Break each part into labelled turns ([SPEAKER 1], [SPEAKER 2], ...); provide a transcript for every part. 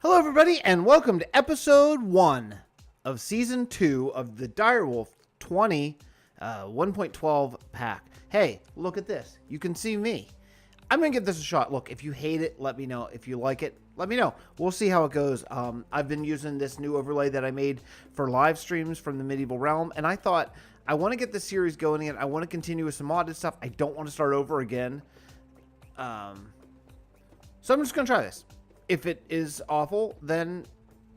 [SPEAKER 1] Hello, everybody, and welcome to episode 1 of season 2 of the Direwolf20 1.12 pack. Hey, look at this. You can see me. I'm going to give this a shot. Look, if you hate it, let me know. If you like it, let me know. We'll see how it goes. I've been using this new overlay that I made for live streams from the medieval realm, and I thought I want to get this series going again. I want to continue with some modded stuff. I don't want to start over again. So I'm just going to try this. If it is awful, then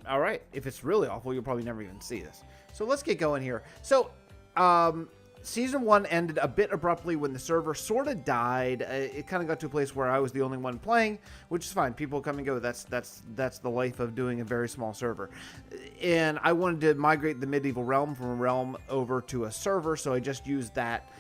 [SPEAKER 1] all right. If it's really awful, you'll probably never even see this. So let's get going here. So season 1 ended a bit abruptly when the server sort of died. It kind of got to a place where I was the only one playing, which is fine. People come and go. That's the life of doing a very small server. And I wanted to migrate the medieval realm from a realm over to a server, so I just used that.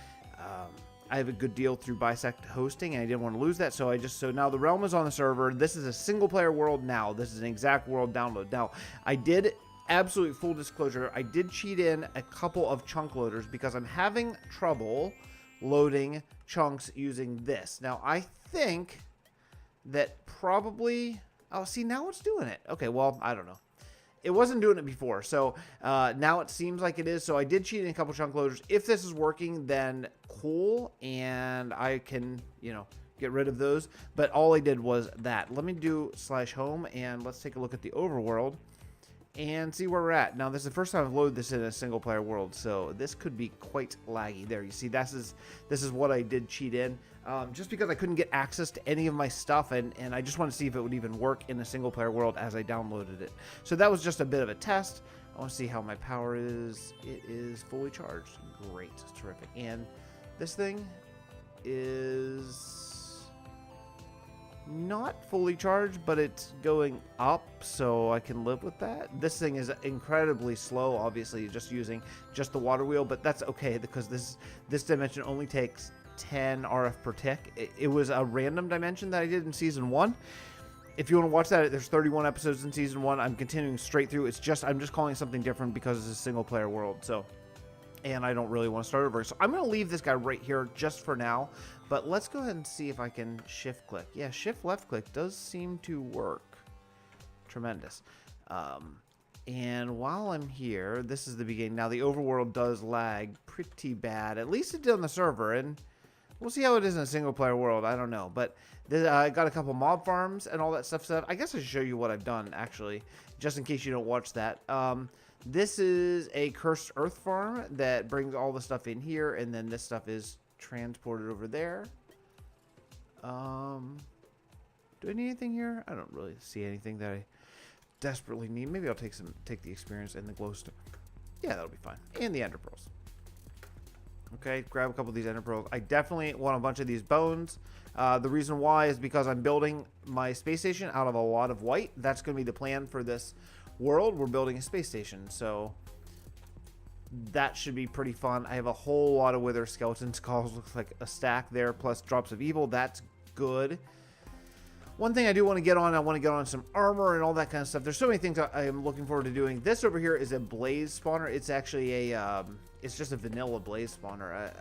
[SPEAKER 1] I have a good deal through Bisect hosting, and I didn't want to lose that, so now the realm is on the server. This is a single player world now. This is an exact world download. Now, I did, absolute full disclosure, I did cheat in a couple of chunk loaders because I'm having trouble loading chunks using this. Now, I think that probably, oh, see, now it's doing it. Okay, well, I don't know. It wasn't doing it before, so now it seems like it is. So I did cheat in a couple chunk loaders. If this is working, then cool, and I can, get rid of those. But all I did was that. Let me do /home, and let's take a look at the overworld and see where we're at. Now, this is the first time I've loaded this in a single player world, so this could be quite laggy. There, you see, this is what I did cheat in. Just because I couldn't get access to any of my stuff, and I just wanted to see if it would even work in a single player world as I downloaded it. So that was just a bit of a test. I want to see how my power is. It is fully charged. Great. Terrific. And this thing is not fully charged, but it's going up, so I can live with that. This thing is incredibly slow, obviously, just using just the water wheel, but that's okay because this dimension only takes 10 RF per tick. It was a random dimension that I did in season 1. If you want to watch that, there's 31 episodes in season 1. I'm continuing straight through. I'm just calling it something different because it's a single player world. So, and I don't really want to start over. So I'm going to leave this guy right here just for now. But let's go ahead and see if I can shift click. Yeah, shift left click does seem to work. Tremendous. And while I'm here, this is the beginning. Now the overworld does lag pretty bad. At least it did on the server, and we'll see how it is in a single player world. I don't know, but I got a couple mob farms and all that stuff set up. I guess I should show you what I've done actually, just in case you don't watch that. This is a cursed earth farm that brings all the stuff in here, and then this stuff is transported over there. Do I need anything here? I don't really see anything that I desperately need. Maybe I'll take the experience and the glowstone. Yeah, that'll be fine. And the ender pearls. Okay, grab a couple of these ender pearls. I definitely want a bunch of these bones. The reason why is because I'm building my space station out of a lot of white. That's going to be the plan for this world. We're building a space station, so that should be pretty fun. I have a whole lot of wither skeleton skulls. Looks like a stack there, plus drops of evil. That's good. One thing I do want to get on, I want to get on some armor and all that kind of stuff. There's so many things I am looking forward to doing. This over here is a blaze spawner. It's actually a, it's just a vanilla blaze spawner.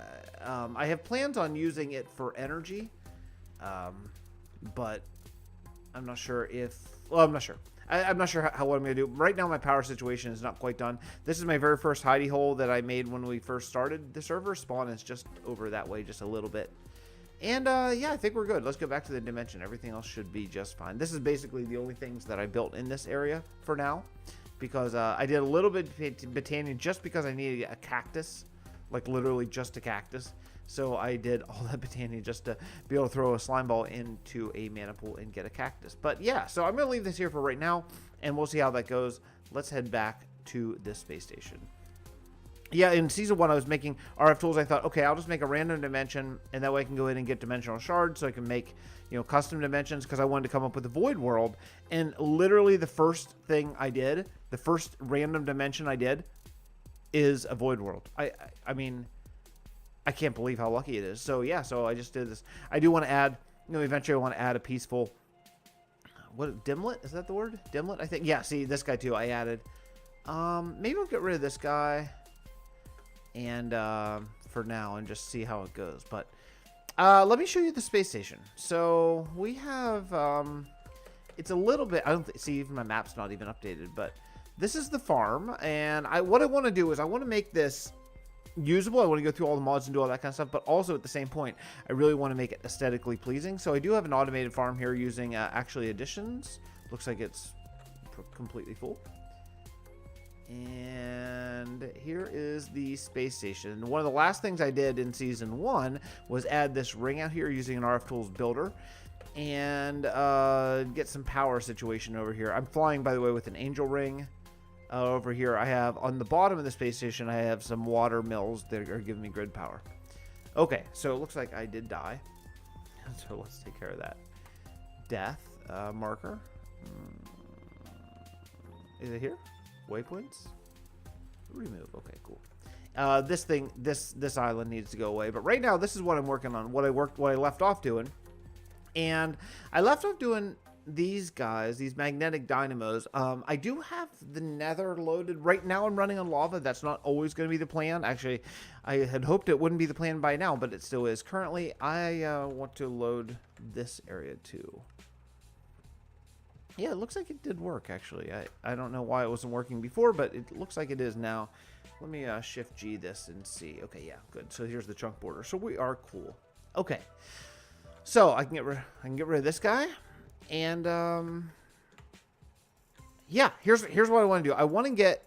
[SPEAKER 1] I have plans on using it for energy, but I'm not sure if, well, I'm not sure. I'm not sure what I'm going to do. Right now, my power situation is not quite done. This is my very first hidey hole that I made when we first started the server. Spawn is just over that way, just a little bit. And yeah, I think we're good. Let's go back to the dimension. Everything else should be just fine. This is basically the only things that I built in this area for now, because I did a little bit of botanic just because I needed a cactus, like literally just a cactus. So I did all that botanic just to be able to throw a slime ball into a mana pool and get a cactus. But yeah, so I'm going to leave this here for right now, and we'll see how that goes. Let's head back to this space station. Yeah, in season 1, I was making RF tools. I thought, okay, I'll just make a random dimension, and that way I can go in and get dimensional shards, so I can make, custom dimensions, because I wanted to come up with a void world. And literally the first thing I did, the first random dimension I did, is a void world. I mean, I can't believe how lucky it is. So yeah, so I just did this. I do want to add, eventually I want to add a peaceful, what, dimlet? Is that the word? Dimlet, I think. Yeah, see, this guy too, I added. Maybe I'll get rid of this guy. And for now, and just see how it goes. But let me show you the space station. So we have it's a little bit, I don't see, even my map's not even updated, but this is the farm. And what I want to do is I want to make this usable. I want to go through all the mods and do all that kind of stuff, but also at the same point, I really want to make it aesthetically pleasing. So I do have an automated farm here using actually additions. Looks like it's completely full. And here is the space station. One of the last things I did in season 1 was add this ring out here using an RF Tools builder and get some power situation over here. I'm flying, by the way, with an angel ring. Over here, I have on the bottom of the space station, I have some water mills that are giving me grid power. Okay, so it looks like I did die. So let's take care of that. Death marker. Is it here? Waypoints? Remove. Okay, cool. This island needs to go away. But right now, this is what I'm working on. What I left off doing. And I left off doing these guys, these magnetic dynamos. I do have the nether loaded. Right now I'm running on lava. That's not always going to be the plan. Actually, I had hoped it wouldn't be the plan by now, but it still is. Currently, I want to load this area too. Yeah, it looks like it did work, actually. I don't know why it wasn't working before, but it looks like it is now. Let me Shift G this and see. Okay, yeah, good. So here's the chunk border. So we are cool. Okay. So I can get rid of this guy. And yeah, here's what I want to do. I want to get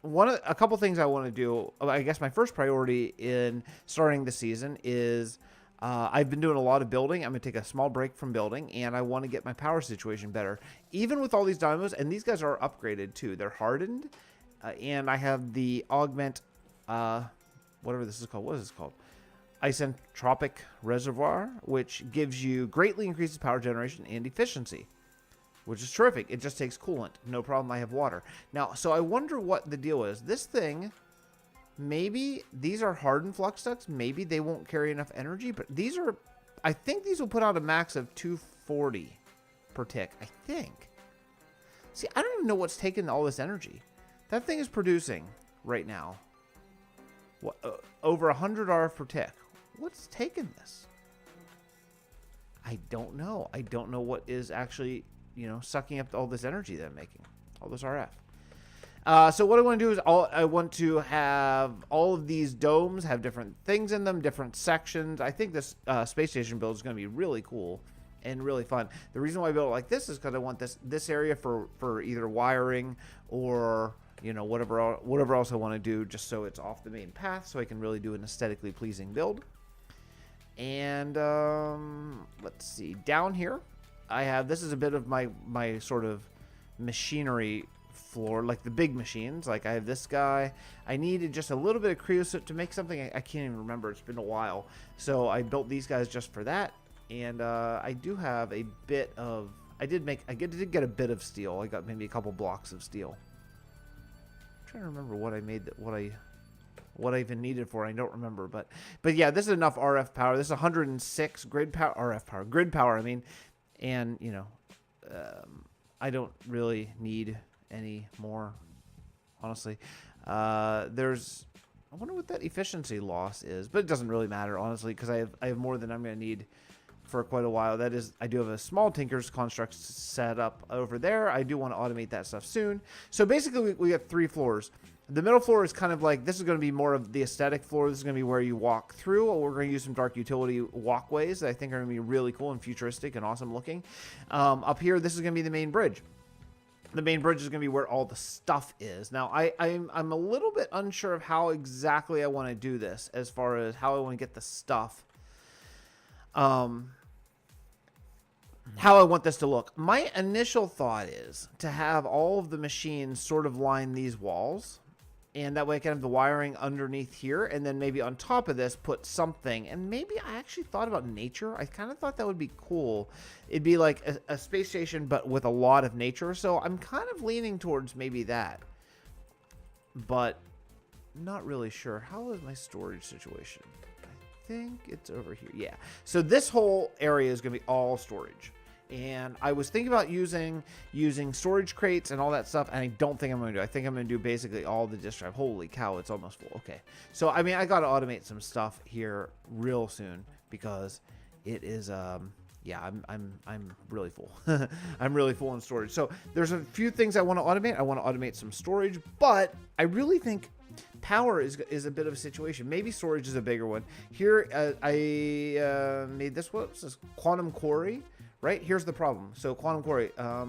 [SPEAKER 1] a couple things I want to do. I guess my first priority in starting the season is I've been doing a lot of building. I'm going to take a small break from building, and I want to get my power situation better. Even with all these dynamos, and these guys are upgraded too. They're hardened, and I have the augment, whatever this is called. What is this called? Isentropic reservoir, which gives you greatly increases power generation and efficiency, which is terrific. It just takes coolant. No problem. I have water. Now, so I wonder what the deal is. This thing, maybe these are hardened flux ducts. Maybe they won't carry enough energy, but these are, I think these will put out a max of 240 per tick. I think. See, I don't even know what's taking all this energy. That thing is producing right now over 100 RF per tick. What's taking this? I don't know. I don't know what is actually, sucking up all this energy that I'm making, all this RF. So what I want to do is I want to have all of these domes have different things in them, different sections. I think this space station build is going to be really cool and really fun. The reason why I built it like this is because I want this area for either wiring or whatever else I want to do, just so it's off the main path, so I can really do an aesthetically pleasing build. And let's see, down here I have, this is a bit of my sort of machinery floor, like the big machines. Like I have this guy. I needed just a little bit of creosote to make something. I can't even remember. It's been a while. So I built these guys just for that. And I do have a bit of, I did get a bit of steel. I got maybe a couple blocks of steel. I'm trying to remember what I made, what I even needed for. I don't remember, but yeah, this is enough RF power. This is 106 grid power. I mean, and I don't really need any more, honestly. I wonder what that efficiency loss is, but it doesn't really matter, honestly, because I have more than I'm going to need for quite a while. That is, I do have a small Tinker's construct set up over there. I do want to automate that stuff soon. So basically, we have 3 floors. The middle floor is kind of like, this is going to be more of the aesthetic floor. This is going to be where you walk through. We're going to use some dark utility walkways that I think are going to be really cool and futuristic and awesome looking. Up here, this is going to be the main bridge. The main bridge is going to be where all the stuff is. Now, I'm a little bit unsure of how exactly I want to do this, as far as how I want to get the stuff. How I want this to look. My initial thought is to have all of the machines sort of line these walls, and that way I can have the wiring underneath here, and then maybe on top of this put something. And maybe I actually thought about nature. I kind of thought that would be cool. It'd be like a space station, but with a lot of nature. So I'm kind of leaning towards maybe that, but not really sure. How is my storage situation? I think it's over here. Yeah. So this whole area is going to be all storage. And I was thinking about using storage crates and all that stuff, and I don't think I'm going to do. I think I'm going to do basically all the disk drive. Holy cow, it's almost full. Okay. So, I mean, I got to automate some stuff here real soon, because it is Yeah, I'm really full. I'm really full in storage. So there's a few things I want to automate. I want to automate some storage, but I really think power is a bit of a situation. Maybe storage is a bigger one. Here, I made this. What's this? Quantum Quarry, right? Here's the problem. So Quantum Quarry, I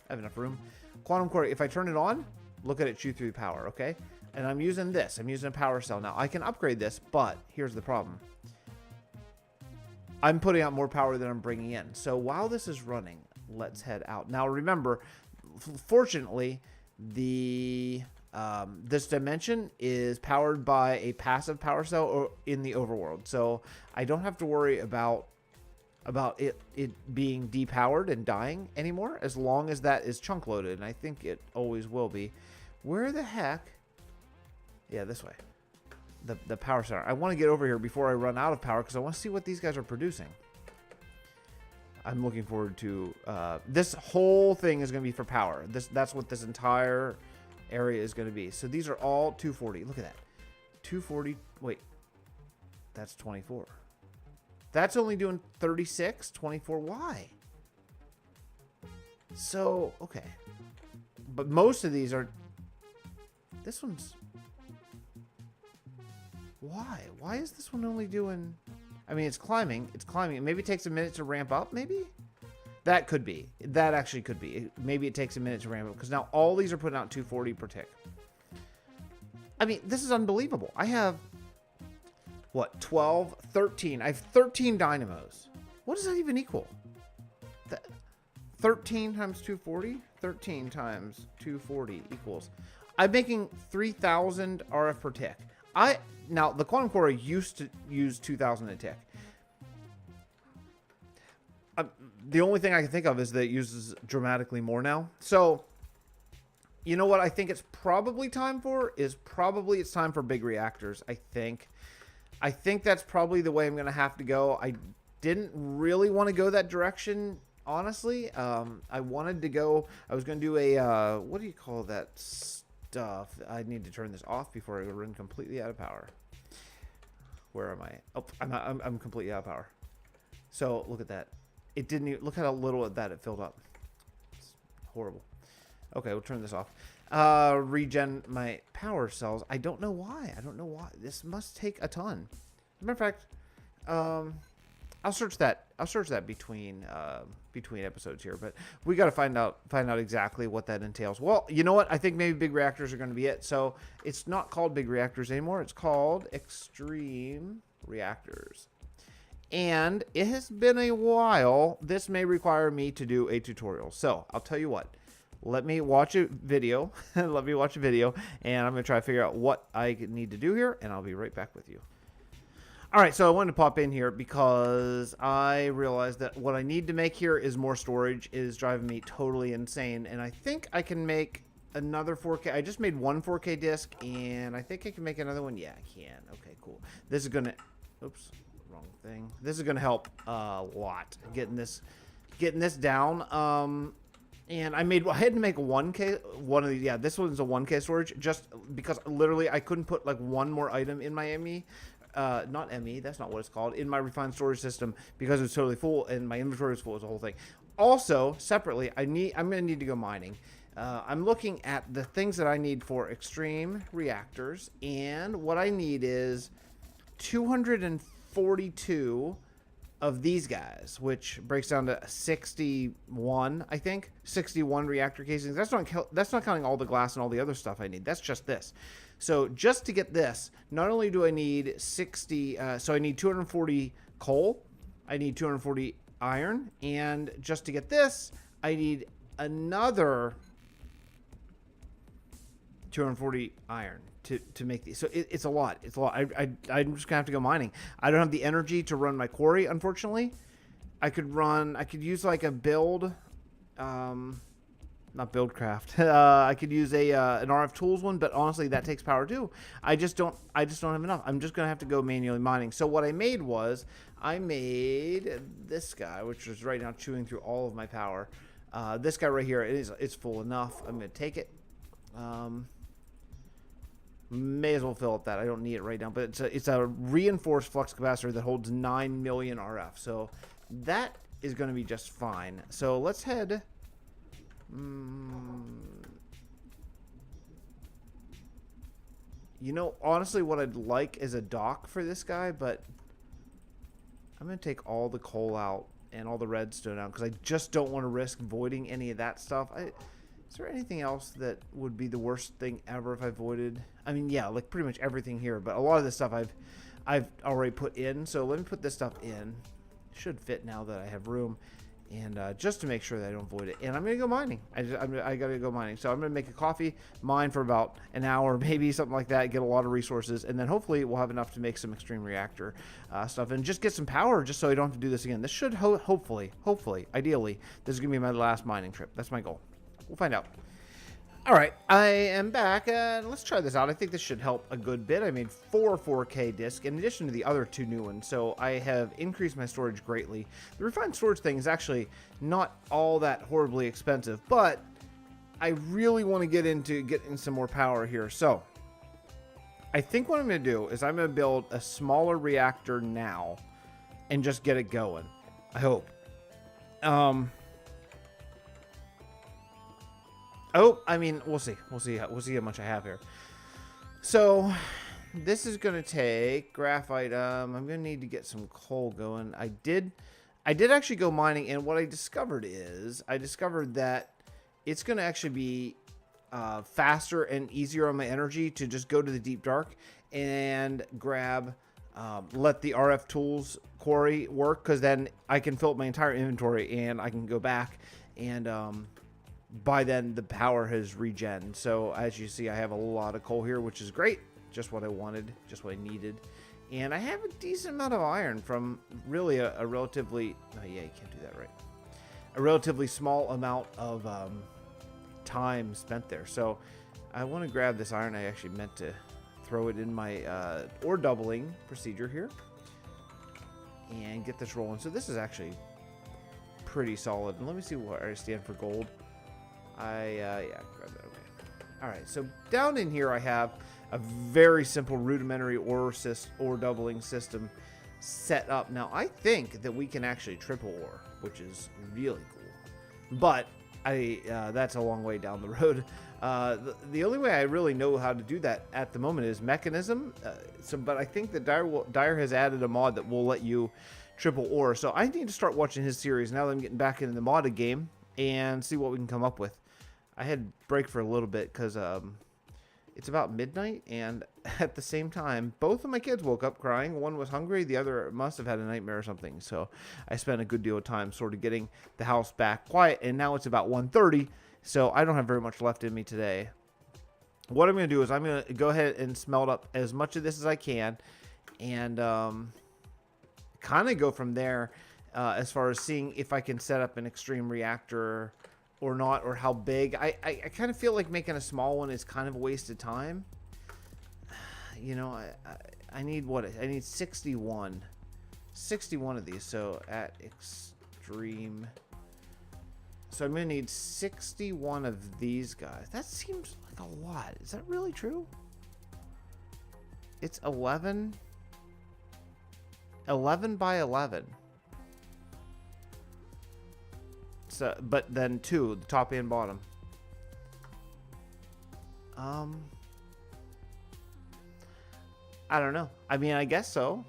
[SPEAKER 1] have enough room. Quantum Quarry, if I turn it on, look at it chew through power, okay? And I'm using this. I'm using a power cell now. I can upgrade this, but here's the problem. I'm putting out more power than I'm bringing in. So while this is running, let's head out. Now remember, fortunately, the this dimension is powered by a passive power cell or in the overworld. So I don't have to worry about it being depowered and dying anymore, as long as that is chunk loaded. And I think it always will be. Where the heck? Yeah, this way. The power center. I want to get over here before I run out of power because I want to see what these guys are producing. I'm looking forward to this whole thing is going to be for power. That's what this entire area is going to be. So these are all 240. Look at that. 240. Wait. That's 24. That's only doing 36, 24. Why? So, okay. But most of these are... This one's... Why? Why is this one only doing... I mean, it's climbing. It's climbing. Maybe it takes a minute to ramp up, maybe? That could be. That actually could be. Maybe it takes a minute to ramp up. Because now all these are putting out 240 per tick. I mean, this is unbelievable. I have... What? 12? 13. I have 13 dynamos. What does that even equal? 13 times 240? 13 times 240 equals... I'm making 3,000 RF per tick. Now, the Quantum Core used to use 2,000 a tick. The only thing I can think of is that it uses dramatically more now. So, you know what I think it's probably time for? It's time for big reactors, I think. I think that's probably the way I'm going to have to go. I didn't really want to go that direction, honestly. I wanted to go... I was going to do a... what do you call that stuff? I need to turn this off before I run completely out of power. Where am I? Oh, I'm completely out of power. So look at that. It didn't even, look how little of that it filled up. It's horrible. Okay, we'll turn this off. Regen my power cells. I don't know why. I don't know why. This must take a ton. As a matter of fact, I'll search that. I'll search that between episodes here. But we got to find out exactly what that entails. Well, you know what? I think maybe big reactors are going to be it. So it's not called big reactors anymore. It's called extreme reactors. And it has been a while. This may require me to do a tutorial. So I'll tell you what. Let me watch a video. Let me watch a video. And I'm going to try to figure out what I need to do here. And I'll be right back with you. All right, so I wanted to pop in here because I realized that what I need to make here is more storage. It is driving me totally insane. And I think I can make another 4K. I just made one 4K disc, and I think I can make another one. Yeah, I can. Okay, cool. This is going to... Oops, wrong thing. This is going to help a lot getting this down. And I had to make a 1K. Yeah, this one's a 1K storage just because literally I couldn't put like one more item in my ME. Not ME, that's not what it's called, in my refined storage system because it's totally full and my inventory is full as a whole thing. Also, separately, I'm going to need to go mining. I'm looking at the things that I need for extreme reactors, and what I need is 242 of these guys, which breaks down to 61, I think. 61 reactor casings. That's not counting all the glass and all the other stuff I need. That's just this. So just to get this, not only do I need 60, so I need 240 coal, I need 240 iron, and just to get this, I need another 240 iron to make these. So it's a lot. It's a lot. I'm just gonna have to go mining. I don't have the energy to run my quarry, unfortunately. I could use like a build, not buildcraft. I could use an RF tools one, but honestly, that takes power too. I just don't have enough. I'm just gonna have to go manually mining. So what I made was I made this guy, which is right now chewing through all of my power. This guy right here, it's full enough. I'm gonna take it. May as well fill up that. I don't need it right now, but it's a reinforced flux capacitor that holds 9 million RF. So that is going to be just fine. So let's head... You know, honestly, what I'd like is a dock for this guy, but I'm going to take all the coal out and all the redstone out because I just don't want to risk voiding any of that stuff. Is there anything else that would be the worst thing ever if I voided? I mean, yeah, like pretty much everything here, but a lot of this stuff I've already put in. So let me put this stuff in. Should fit now that I have room. And just to make sure that I don't void it. And I'm going to go mining. I got to go mining. So I'm going to make a coffee, mine for about an hour, maybe something like that, get a lot of resources. And then hopefully we'll have enough to make some extreme reactor stuff. And just get some power just so I don't have to do this again. This should hopefully, ideally, this is going to be my last mining trip. That's my goal. We'll find out. All right, I am back, and let's try this out. I think this should help a good bit. I made 4 4K discs in addition to the other 2 new ones, so I have increased my storage greatly. The refined storage thing is actually not all that horribly expensive, but I really want to get into getting some more power here. So I think what I'm going to do is I'm going to build a smaller reactor now and just get it going. I hope. Oh, I mean, we'll see. We'll see how much I have here. So, this is going to take graphite. I'm going to need to get some coal going. I did actually go mining, and what I discovered that it's going to actually be faster and easier on my energy to just go to the deep dark and grab, let the RF tools quarry work, because then I can fill up my entire inventory and I can go back and by then the power has regen. So as you see, I have a lot of coal here, which is great. Just what I wanted, just what I needed. And I have a decent amount of iron from really a relatively, oh yeah, you can't do that right. A relatively small amount of time spent there. So I want to grab this iron. I actually meant to throw it in my ore doubling procedure here and get this rolling. So this is actually pretty solid. And let me see where I stand for gold. Yeah, grab that. Okay. All right. So down in here, I have a very simple rudimentary ore doubling system set up. Now, I think that we can actually triple ore, which is really cool. But that's a long way down the road. The only way I really know how to do that at the moment is mechanism. But I think that Dire has added a mod that will let you triple ore. So I need to start watching his series now that I'm getting back into the modded game and see what we can come up with. I had break for a little bit because it's about midnight, and at the same time, both of my kids woke up crying. One was hungry, the other must have had a nightmare or something. So I spent a good deal of time sort of getting the house back quiet, and now it's about 1:30, so I don't have very much left in me today. What I'm going to do is I'm going to go ahead and smelt up as much of this as I can, and kind of go from there as far as seeing if I can set up an extreme reactor or not, or how big. I kind of feel like making a small one is kind of a waste of time. You know, I need what? I need 61 of these. So at extreme, so I'm gonna need 61 of these guys. That seems like a lot. Is that really true? It's 11 by 11. So, but then 2, the top and bottom. I don't know. I mean, I guess so.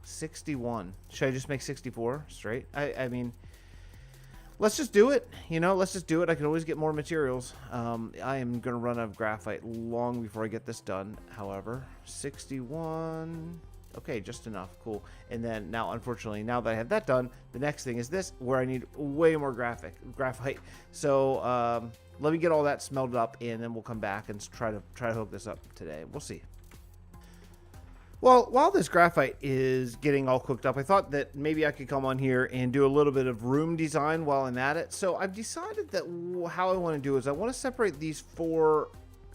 [SPEAKER 1] 61. Should I just make 64 straight? I mean, let's just do it. You know, let's just do it. I can always get more materials. I am going to run out of graphite long before I get this done. However, 61... Okay, just enough. Cool. And then now, unfortunately, now that I have that done, the next thing is this, where I need way more graphite. So let me get all that smelted up, and then we'll come back and try to hook this up today. We'll see. Well, while this graphite is getting all cooked up, I thought that maybe I could come on here and do a little bit of room design while I'm at it. So I've decided that how I want to do is I want to separate these 4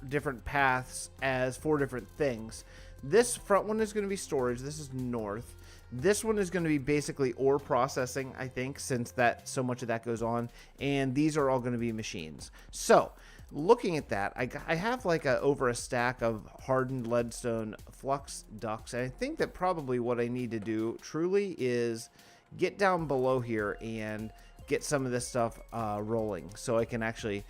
[SPEAKER 1] different paths as 4 different things. This front one is going to be storage. This is north. This one is going to be basically ore processing, I think, since that so much of that goes on. And these are all going to be machines. So looking at that, I have like over a stack of hardened leadstone flux ducts. And I think that probably what I need to do truly is get down below here and get some of this stuff rolling, so I can actually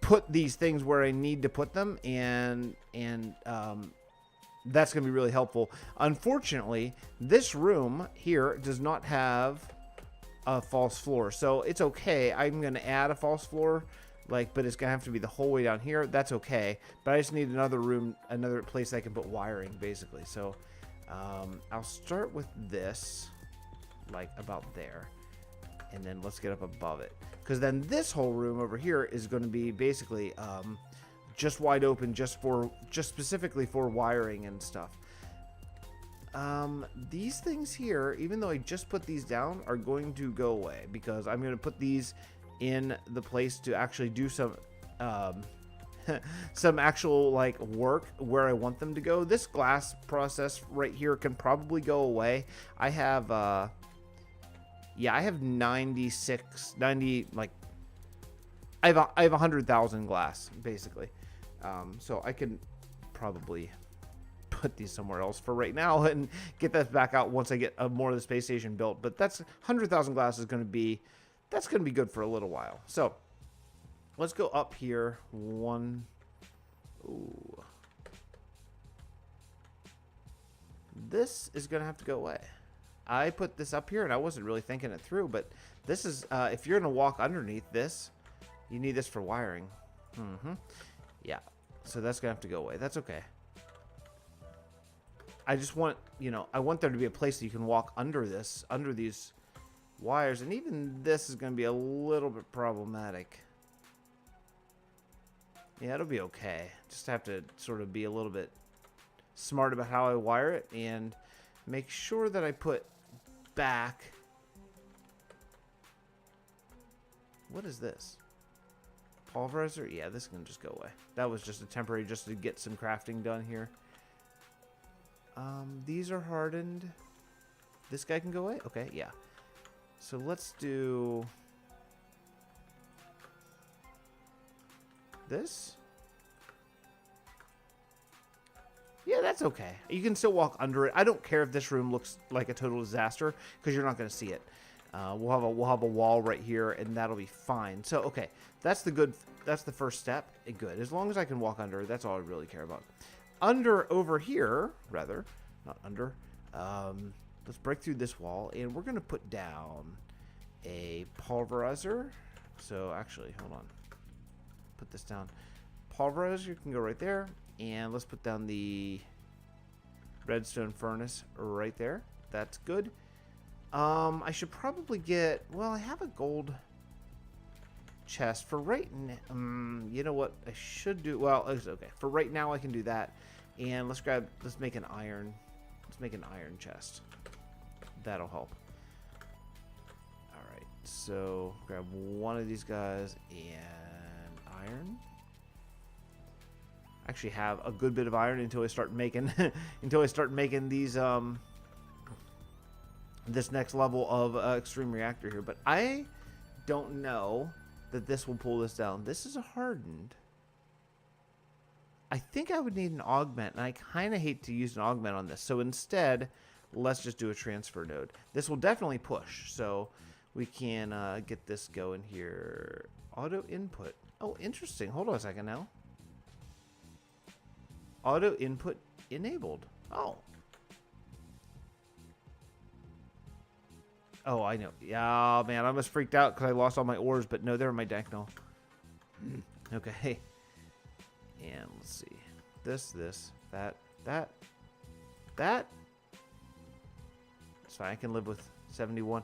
[SPEAKER 1] put these things where I need to put them, and that's going to be really helpful. Unfortunately, this room here does not have a false floor, so it's okay. I'm going to add a false floor, but it's going to have to be the whole way down here. That's okay, but I just need another room, another place I can put wiring, basically. So I'll start with this, about there, and then let's get up above it, because then this whole room over here is going to be basically just wide open, just specifically for wiring and stuff. These things here, even though I just put these down, are going to go away, because I'm going to put these in the place to actually do some some actual work where I want them to go. This glass process right here can probably go away. I have I have 90, I have 100,000 glass, basically. So I can probably put these somewhere else for right now and get that back out once I get more of the space station built. But that's 100,000 glass is going to be, that's going to be good for a little while. So let's go up here. Ooh. This is going to have to go away. I put this up here and I wasn't really thinking it through, but this is, if you're going to walk underneath this, you need this for wiring. Yeah. So that's going to have to go away. That's okay. I just want, I want there to be a place that you can walk under this, under these wires. And even this is going to be a little bit problematic. Yeah, it'll be okay. Just have to sort of be a little bit smart about how I wire it and make sure that I put back. What is this? Pulverizer? Yeah, this can just go away. That was just a temporary, just to get some crafting done here. These are hardened. This guy can go away? Okay, yeah. So let's do this. Yeah, that's okay. You can still walk under it. I don't care if this room looks like a total disaster, because you're not going to see it. We'll have a wall right here, and that'll be fine. So okay, that's the first step. Good. As long as I can walk under, that's all I really care about. Over here, rather, not under. Let's break through this wall, and we're gonna put down a pulverizer. So actually, hold on. Put this down. Pulverizer can go right there, and let's put down the redstone furnace right there. That's good. I should probably get, well, I have a gold chest for right now. You know what I should do? Well, it's okay. For right now, I can do that. And let's make an iron. Let's make an iron chest. That'll help. All right. So grab one of these guys and iron. Actually have a good bit of iron until I start making, these, this next level of extreme reactor here. But I don't know that this will pull this down. This is a hardened. I think I would need an augment, and I kind of hate to use an augment on this. So instead, let's just do a transfer node. This will definitely push, so we can get this going here. Auto input. Oh, interesting. Hold on a second now. Auto input enabled. Oh. Oh, I know. Yeah, man, I almost freaked out because I lost all my ores, but no, they're in my deck now. Okay. And let's see. This, that. It's fine. I can live with 71.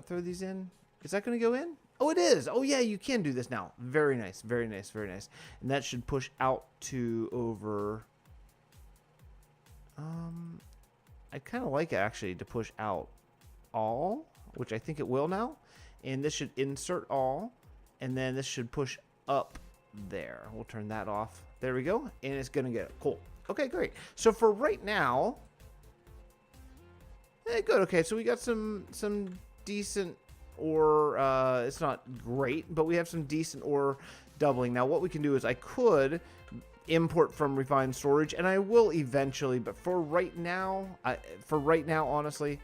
[SPEAKER 1] Throw these in. Is that going to go in? Oh, it is. Oh, yeah, you can do this now. Very nice. Very nice. Very nice. And that should push out to over. I kind of like it, actually, to push out all, which I think it will now. And this should insert all. And then this should push up there. We'll turn that off. There we go. And it's going to get it. Cool. Okay, great. So for right now, good. Okay, so we got some decent ore. It's not great, but we have some decent ore doubling. Now what we can do is I could import from refined storage, and I will eventually, but for right now, honestly,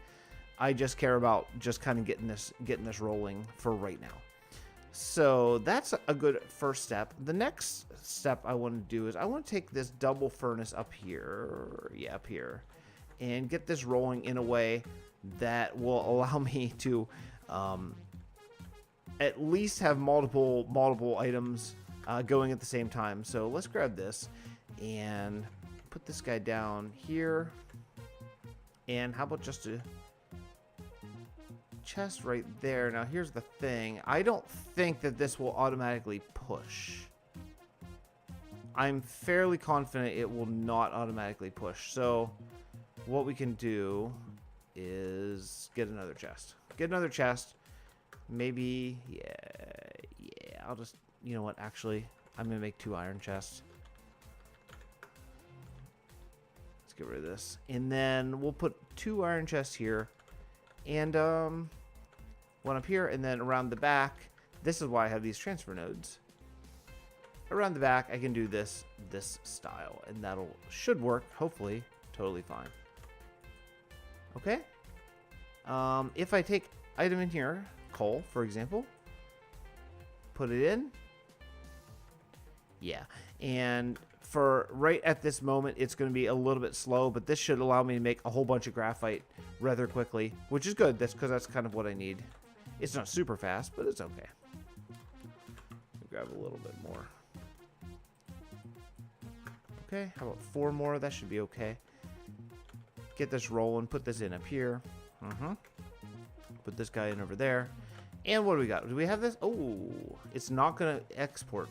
[SPEAKER 1] I just care about just kind of getting this rolling for right now. So that's a good first step. The next step I want to do is I want to take this double furnace up here, up here, and get this rolling in a way that will allow me to at least have multiple items going at the same time. So let's grab this and put this guy down here. And how about just a chest right there? Now here's the thing. I don't think that this will automatically push. I'm fairly confident it will not automatically push. So what we can do is get another chest. Get another chest. Maybe, yeah, I'll just, you know what, actually, I'm going to make 2 iron chests. Let's get rid of this. And then we'll put 2 iron chests here. And one up here, and then around the back. This is why I have these transfer nodes. Around the back, I can do this style, and that'll should work, hopefully, totally fine. Okay. If I take item in here, coal, for example, put it in. Yeah, and for right at this moment, it's going to be a little bit slow, but this should allow me to make a whole bunch of graphite rather quickly, which is good. That's because that's kind of what I need. It's not super fast, but it's okay. Grab a little bit more. Okay, how about 4 more? That should be okay. Get this rolling. Put this in up here. Put this guy in over there. And what do we got? Do we have this? Oh, it's not going to export.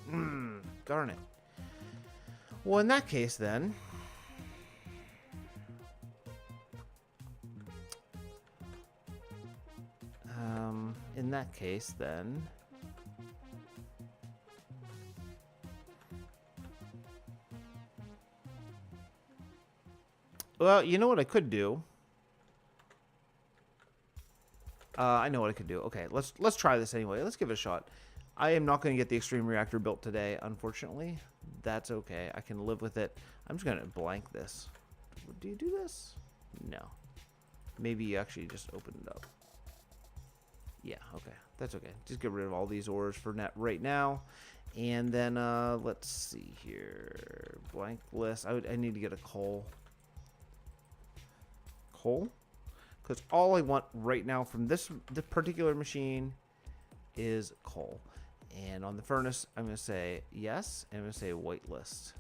[SPEAKER 1] Darn it. Well, in that case, then. Well, you know what I could do? I know what I could do. Okay, let's try this anyway. Let's give it a shot. I am not going to get the extreme reactor built today, unfortunately. That's okay. I can live with it. I'm just going to blank this. Do you do this? No. Maybe you actually just open it up. Yeah, okay. That's okay. Just get rid of all these ores for right now. And then, let's see here. Blank list. I need to get a coal. Coal? Because all I want right now from this particular machine is coal. And on the furnace, I'm going to say yes. And I'm going to say whitelist.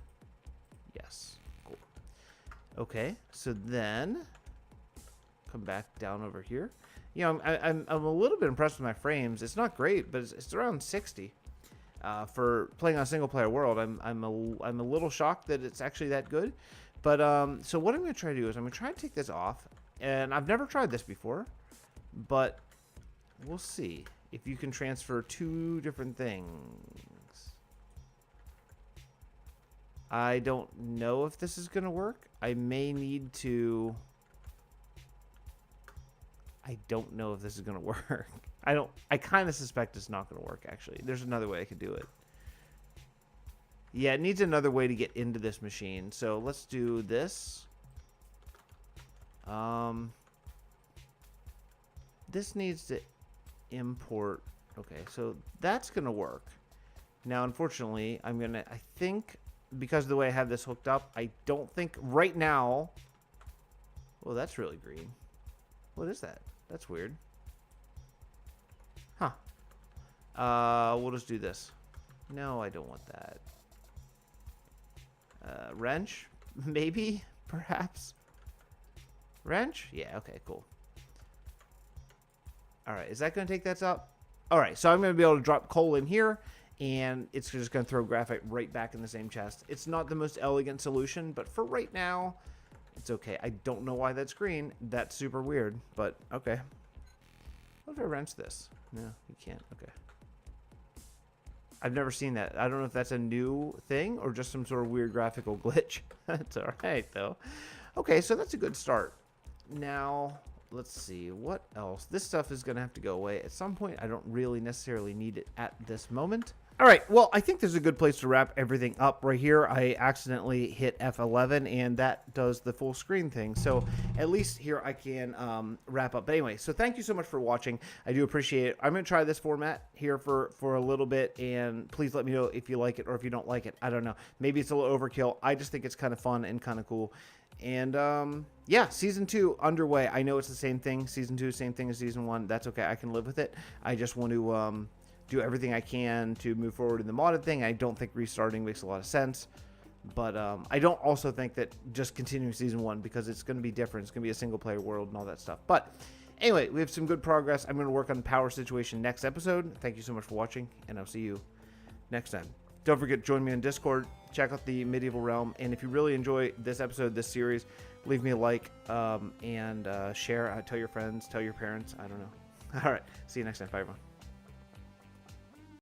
[SPEAKER 1] Yes. Cool. Okay. So then, come back down over here. You know, I'm a little bit impressed with my frames. It's not great, but it's around 60. For playing on a single player world, I'm a little shocked that it's actually that good. But so what I'm going to try to do is I'm going to try to take this off. And I've never tried this before, but we'll see if you can transfer 2 different things. I don't know if this is going to work. I may need to... I don't know if this is going to work. I kind of suspect it's not going to work, actually. There's another way I could do it. Yeah, it needs another way to get into this machine. So let's do this. This needs to import. Okay, so that's going to work. Now, unfortunately, I think, because of the way I have this hooked up, I don't think right now. Well, that's really green. What is that? That's weird. Huh. We'll just do this. No, I don't want that. Wrench? Maybe? Perhaps? Wrench? Yeah, okay, cool. Alright, is that going to take that up? Alright, so I'm going to be able to drop coal in here, and it's just going to throw graphite right back in the same chest. It's not the most elegant solution, but for right now, it's okay. I don't know why that's green. That's super weird, but okay. What if I wrench this? No, you can't. Okay. I've never seen that. I don't know if that's a new thing or just some sort of weird graphical glitch. That's alright, though. Okay, so that's a good start. Now, let's see what else. This stuff is gonna have to go away at some point. I don't really necessarily need it at this moment. All right, well, I think there's a good place to wrap everything up right here. I accidentally hit F11, and that does the full screen thing. So at least here I can wrap up. But anyway, so thank you so much for watching. I do appreciate it. I'm going to try this format here for a little bit, and please let me know if you like it or if you don't like it. I don't know. Maybe it's a little overkill. I just think it's kind of fun and kind of cool. And yeah, season 2 underway. I know it's the same thing. Season 2, same thing as season 1. That's okay. I can live with it. I just want to do everything I can to move forward in the modded thing. I don't think restarting makes a lot of sense, but I don't also think that just continuing season 1, because it's going to be different. It's going to be a single player world and all that stuff. But anyway, we have some good progress. I'm going to work on the power situation next episode. Thank you so much for watching, and I'll see you next time. Don't forget to join me on Discord. Check out the Medieval Realm, and if you really enjoy this episode, this series, leave me a like and share. Tell your friends, tell your parents. I don't know. All right, see you next time. Bye, everyone.